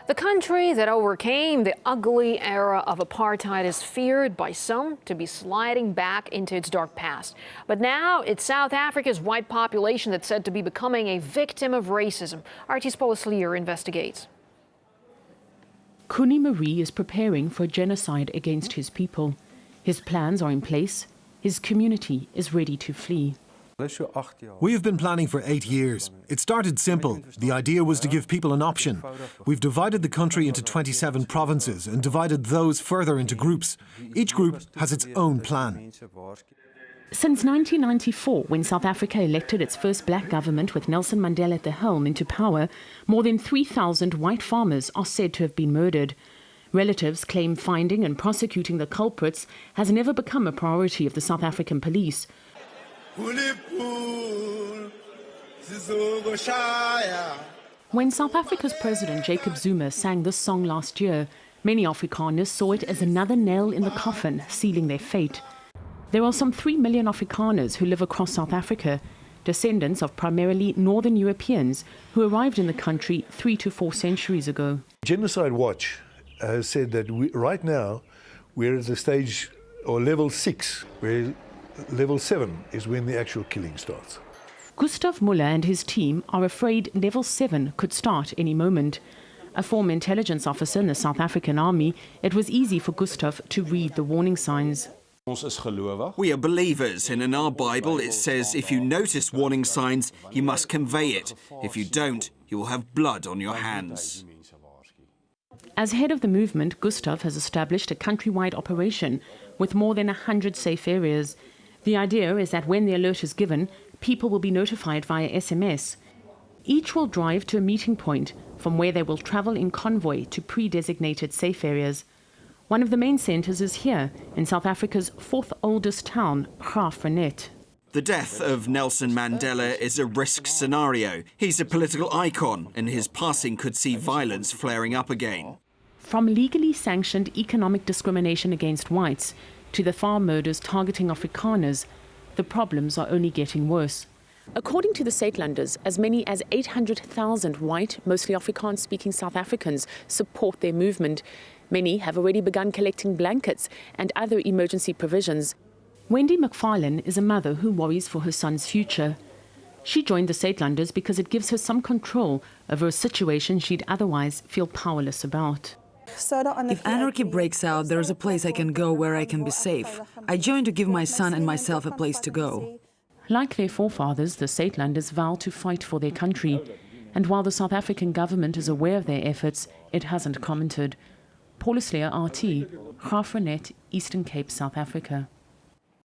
The country that overcame the ugly era of apartheid is feared by some to be sliding back into its dark past. But now it's South Africa's white population that's said to be becoming a victim of racism. RT's Paula Slier investigates. Kuni Marie is preparing for a genocide against his people. His plans are in place. His community is ready to flee. We have been planning for 8 years. It started simple. The idea was to give people an option. We've divided the country into 27 provinces and divided those further into groups. Each group has its own plan. Since 1994, when South Africa elected its first black government with Nelson Mandela at the helm into power, more than 3,000 white farmers are said to have been murdered. Relatives claim finding and prosecuting the culprits has never become a priority of the South African police. When South Africa's President Jacob Zuma sang this song last year, many Afrikaners saw it as another nail in the coffin, sealing their fate. There are some 3 million Afrikaners who live across South Africa, descendants of primarily Northern Europeans who arrived in the country 3 to 4 centuries ago. Genocide Watch has said that right now we're at the stage, or level 6, where level 7 is when the actual killing starts. Gustav Muller and his team are afraid level 7 could start any moment. A former intelligence officer in the South African army, it was easy for Gustav to read the warning signs. We are believers, and in our Bible it says if you notice warning signs, you must convey it. If you don't, you will have blood on your hands. As head of the movement, Gustav has established a countrywide operation with more than 100 safe areas. The idea is that when the alert is given, people will be notified via SMS. Each will drive to a meeting point from where they will travel in convoy to pre-designated safe areas. One of the main centres is here, in South Africa's 4th oldest town, Graaff-Reinet. The death of Nelson Mandela is a risk scenario. He's a political icon, and his passing could see violence flaring up again. From legally sanctioned economic discrimination against whites to the farm murders targeting Afrikaners, the problems are only getting worse. According to the Satelanders, as many as 800,000 white, mostly Afrikaans-speaking South Africans support their movement. Many have already begun collecting blankets and other emergency provisions. Wendy McFarlane is a mother who worries for her son's future. She joined the Satelanders because it gives her some control over a situation she'd otherwise feel powerless about. If anarchy breaks out, there's a place I can go where I can be safe. I joined to give my son and myself a place to go. Like their forefathers, the Satelanders vow to fight for their country. And while the South African government is aware of their efforts, it hasn't commented. Paula Slier, RT, Graaff-Reinet, Eastern Cape, South Africa.